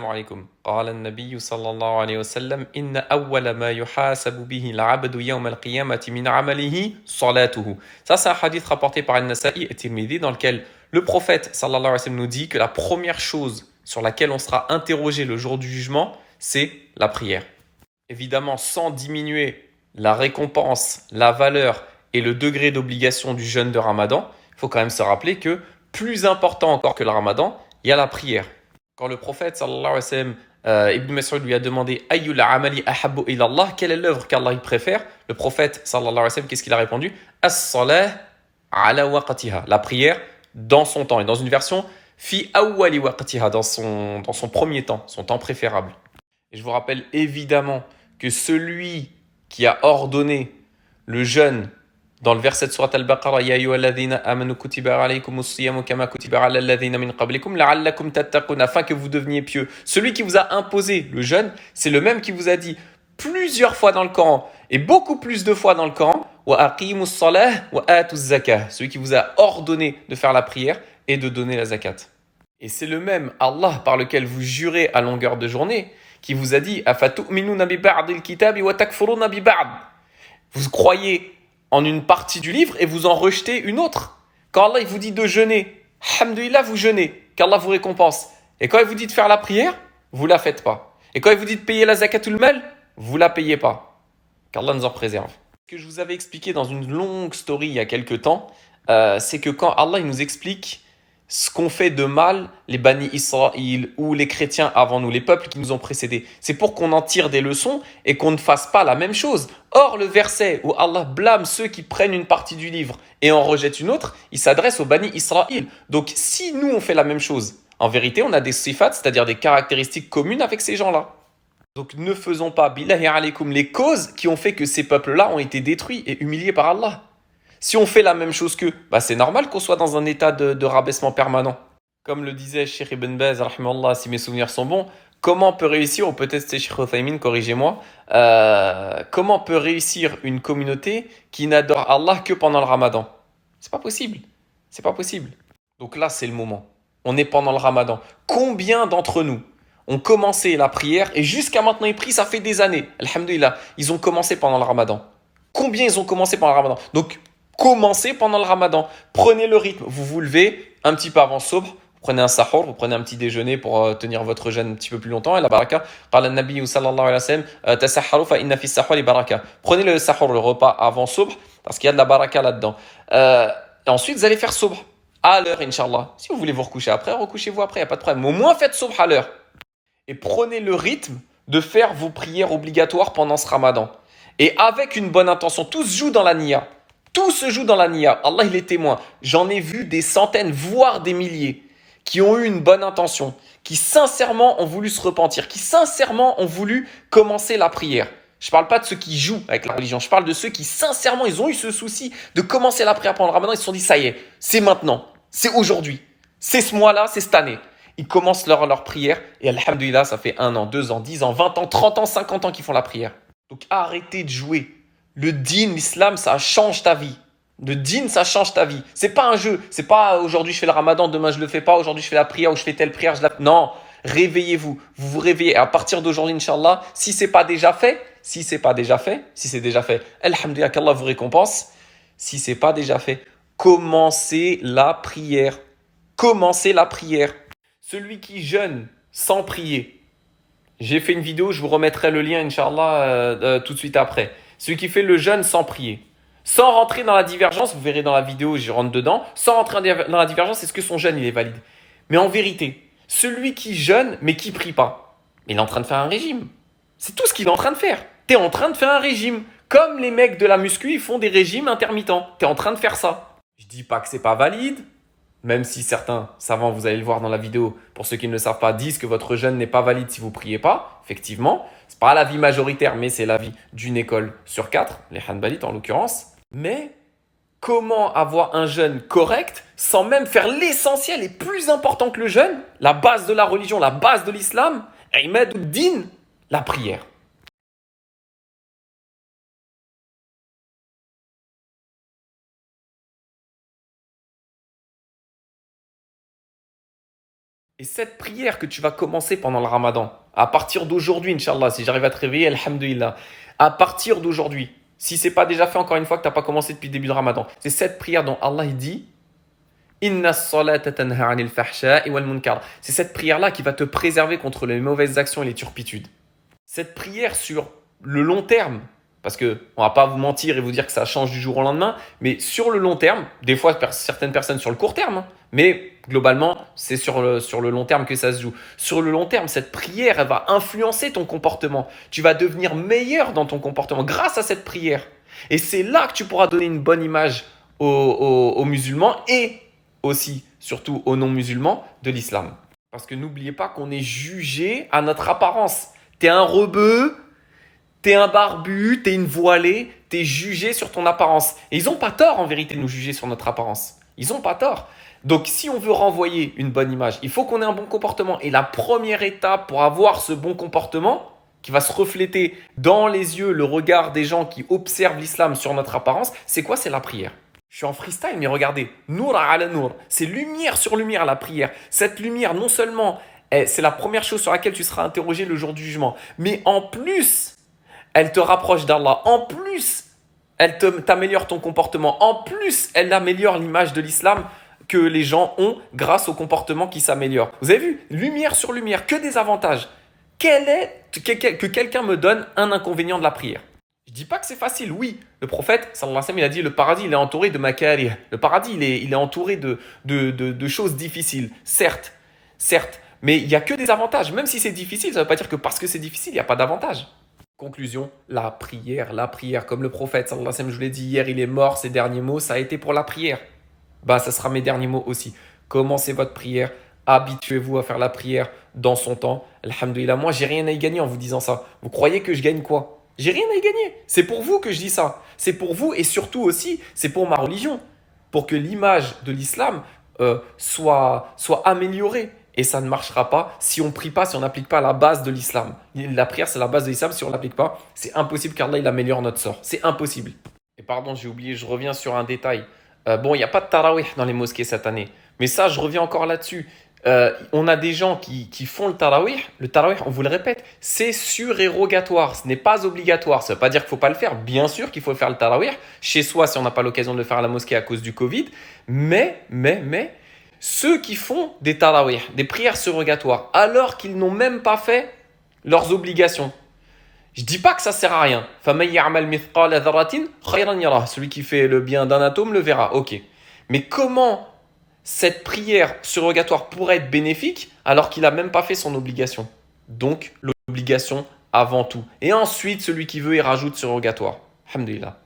السلام عليكم. قال النبي صلى الله عليه وسلم إن أول ما يحاسب به العبد يوم القيامة من عمله صلاته. Ça, c'est un hadith rapporté par An-Nasa'i et Tirmidhi dans lequel le prophète sallallahu alayhi wa sallam nous dit que la première chose sur laquelle on sera interrogé le jour du jugement, c'est la prière. Évidemment, sans diminuer la récompense, la valeur et le degré d'obligation du jeûne de Ramadan, il faut quand même se rappeler que plus important encore que le Ramadan, il y a la prière. Quand le prophète sallallahu alayhi wa sallam, Ibn Mas'ud lui a demandé Ayyul amali ahabbu ila Allah, quelle est l'œuvre qu'Allah préfère, le prophète sallallahu alayhi wa sallam, qu'est-ce qu'il a répondu? As-salah ala waqtiha, la prière dans son temps. Et dans une version, fi awwali waqtiha, dans son premier temps, son temps préférable. Et je vous rappelle évidemment que celui qui a ordonné le jeûne dans le verset de Surat Al-Baqarah, Ya ayyuhalladhina amanu kutiba alaykumus siyamu kama kutiba ala alladhina min qablikum la'allakum tattaqun, afin que vous deveniez pieux. Celui qui vous a imposé le jeûne, c'est le même qui vous a dit plusieurs fois dans le Coran et beaucoup plus de fois dans le Coran, wa aqimus salah wa atuz zakah, celui qui vous a ordonné de faire la prière et de donner la zakat. Et c'est le même Allah par lequel vous jurez à longueur de journée qui vous a dit Afatu'minuna bi ba'dil kitabi wa takfuruna bi ba'd. Vous croyez en une partie du livre et vous en rejetez une autre. Quand Allah il vous dit de jeûner, alhamdoulilah, vous jeûnez, qu'Allah vous récompense. Et quand il vous dit de faire la prière, vous la faites pas. Et quand il vous dit de payer la zakatul mal, vous la payez pas. Qu'Allah nous en préserve. Ce que je vous avais expliqué dans une longue story il y a quelques temps, c'est que quand Allah il nous explique ce qu'ont fait de mal les Bani Israël ou les chrétiens avant nous, les peuples qui nous ont précédés. C'est pour qu'on en tire des leçons et qu'on ne fasse pas la même chose. Or, le verset où Allah blâme ceux qui prennent une partie du livre et en rejettent une autre, il s'adresse aux Bani Israël. Donc, si nous on fait la même chose, en vérité, on a des sifat, c'est-à-dire des caractéristiques communes avec ces gens-là. Donc, ne faisons pas, billahi alaykum, les causes qui ont fait que ces peuples-là ont été détruits et humiliés par Allah. Si on fait la même chose qu'eux, bah c'est normal qu'on soit dans un état de rabaissement permanent. Comme le disait Cheikh Ibn Baz, rahimallah, si mes souvenirs sont bons, comment peut réussir, ou peut-être c'est Cheikh Uthaymin, corrigez-moi, comment peut réussir une communauté qui n'adore Allah que pendant le Ramadan? C'est pas possible. C'est pas possible. Donc là, c'est le moment. On est pendant le Ramadan. Combien d'entre nous ont commencé la prière et jusqu'à maintenant ils prient, ça fait des années. Alhamdulillah, ils ont commencé pendant le Ramadan. Combien ils ont commencé pendant le Ramadan? Donc commencez pendant le Ramadan. Prenez le rythme. Vous vous levez un petit peu avant Sobh. Vous prenez un sahur, vous prenez un petit déjeuner pour tenir votre jeûne un petit peu plus longtemps. Et la baraka, qala an-nabi sallallahu alayhi wa sallam, tasahharu fa inna fi sahuri baraka. Prenez le sahur, le repas avant Sobh, parce qu'il y a de la baraka là-dedans. Et ensuite, vous allez faire Sobh à l'heure, Inch'Allah. Si vous voulez vous recoucher après, recouchez-vous après, il n'y a pas de problème. Mais au moins, faites Sobh à l'heure. Et prenez le rythme de faire vos prières obligatoires pendant ce Ramadan. Et avec une bonne intention, tout se joue dans la niya. Tout se joue dans la niya. Allah, il est témoin. J'en ai vu des centaines, voire des milliers, qui ont eu une bonne intention, qui sincèrement ont voulu se repentir, qui sincèrement ont voulu commencer la prière. Je ne parle pas de ceux qui jouent avec la religion, je parle de ceux qui sincèrement, ils ont eu ce souci de commencer la prière pendant le Ramadan, ils se sont dit, ça y est, c'est maintenant, c'est aujourd'hui, c'est ce mois-là, c'est cette année. Ils commencent leur prière et alhamdoulilah, ça fait 1 an, 2 ans, 10 ans, 20 ans, 30 ans, 50 ans qu'ils font la prière. Donc arrêtez de jouer. Le dîn, l'islam, ça change ta vie. Le dîn, ça change ta vie. C'est pas un jeu. C'est pas aujourd'hui je fais le ramadan, demain je le fais pas, aujourd'hui je fais la prière ou je fais telle prière. Non, réveillez-vous. Vous vous réveillez. À partir d'aujourd'hui, Inch'Allah, si c'est pas déjà fait, si c'est déjà fait, alhamdoulilah, qu'Allah vous récompense. Si c'est pas déjà fait, commencez la prière. Commencez la prière. Celui qui jeûne sans prier. J'ai fait une vidéo, je vous remettrai le lien, Inch'Allah, tout de suite après. Celui qui fait le jeûne sans prier. Sans rentrer dans la divergence, vous verrez dans la vidéo, je rentre dedans. Sans rentrer dans la divergence, est-ce que son jeûne, il est valide? Mais en vérité, celui qui jeûne, mais qui prie pas, il est en train de faire un régime. C'est tout ce qu'il est en train de faire. Tu es en train de faire un régime. Comme les mecs de la muscu, ils font des régimes intermittents. Tu es en train de faire ça. Je dis pas que c'est pas valide. Même si certains savants, vous allez le voir dans la vidéo, pour ceux qui ne le savent pas, disent que votre jeûne n'est pas valide si vous ne priez pas. Effectivement, ce n'est pas l'avis majoritaire, mais c'est l'avis d'une école sur 4, les Hanbalites en l'occurrence. Mais comment avoir un jeûne correct sans même faire l'essentiel et plus important que le jeûne, la base de la religion, la base de l'islam, Imad ud-Din, la prière. Et cette prière que tu vas commencer pendant le ramadan, à partir d'aujourd'hui, Inch'Allah, si j'arrive à te réveiller, alhamdulillah, à partir d'aujourd'hui, si c'est pas déjà fait encore une fois que tu n'as pas commencé depuis le début du ramadan, c'est cette prière dont Allah il dit Inna as-salata tanha 'anil fahsha'i wal munkar. C'est cette prière-là qui va te préserver contre les mauvaises actions et les turpitudes. Cette prière sur le long terme, parce que on va pas vous mentir et vous dire que ça change du jour au lendemain, mais sur le long terme, des fois certaines personnes sur le court terme, hein, mais globalement c'est sur le long terme que ça se joue. Sur le long terme, cette prière, elle va influencer ton comportement. Tu vas devenir meilleur dans ton comportement grâce à cette prière. Et c'est là que tu pourras donner une bonne image aux musulmans et aussi, surtout aux non-musulmans de l'islam. Parce que n'oubliez pas qu'on est jugé à notre apparence. T'es un rebeu, t'es un barbu, t'es une voilée, t'es jugé sur ton apparence. Et ils n'ont pas tort en vérité de nous juger sur notre apparence. Ils n'ont pas tort. Donc si on veut renvoyer une bonne image, il faut qu'on ait un bon comportement. Et la première étape pour avoir ce bon comportement, qui va se refléter dans les yeux, le regard des gens qui observent l'islam sur notre apparence, c'est quoi? C'est la prière. Je suis en freestyle, mais regardez, Nour ala Nour, c'est lumière sur lumière la prière. Cette lumière, non seulement, c'est la première chose sur laquelle tu seras interrogé le jour du jugement, mais en plus, elle te rapproche d'Allah. En plus, elle t'améliore ton comportement. En plus, elle améliore l'image de l'islam que les gens ont grâce au comportement qui s'améliore. Vous avez vu? Lumière sur lumière, que des avantages. Que quelqu'un me donne un inconvénient de la prière? Je dis pas que c'est facile, oui. Le prophète, sallallahu alayhi wa sallam, il a dit le paradis, il est entouré de makarih. Le paradis, il est entouré de choses difficiles. Certes, certes. Mais il n'y a que des avantages. Même si c'est difficile, ça ne veut pas dire que parce que c'est difficile, il n'y a pas d'avantages. Conclusion, la prière. Comme le prophète, sallallahu alayhi wa sallam, je vous l'ai dit hier, il est mort, ses derniers mots, ça a été pour la prière. Bah, ça sera mes derniers mots aussi. Commencez votre prière, habituez-vous à faire la prière dans son temps. Alhamdulillah, moi, j'ai rien à y gagner en vous disant ça. Vous croyez que je gagne quoi? J'ai rien à y gagner. C'est pour vous que je dis ça. C'est pour vous et surtout aussi, c'est pour ma religion. Pour que l'image de l'islam soit améliorée. Et ça ne marchera pas si on ne prie pas, si on n'applique pas la base de l'islam. La prière, c'est la base de l'islam. Si on ne l'applique pas, c'est impossible qu'Allah il améliore notre sort. C'est impossible. Et pardon, j'ai oublié, je reviens sur un détail. Bon, il n'y a pas de tarawih dans les mosquées cette année. Mais ça, je reviens encore là-dessus. On a des gens qui font le tarawih. Le tarawih, on vous le répète, c'est surérogatoire. Ce n'est pas obligatoire. Ça ne veut pas dire qu'il ne faut pas le faire. Bien sûr qu'il faut faire le tarawih chez soi si on n'a pas l'occasion de le faire à la mosquée à cause du Covid. Mais, ceux qui font des tarawih, des prières surrogatoires, alors qu'ils n'ont même pas fait leurs obligations, je dis pas que ça sert à rien. Celui qui fait le bien d'un atome le verra. Ok. Mais comment cette prière surrogatoire pourrait être bénéfique alors qu'il n'a même pas fait son obligation? Donc, l'obligation avant tout. Et ensuite, celui qui veut, il rajoute surrogatoire. Alhamdulillah.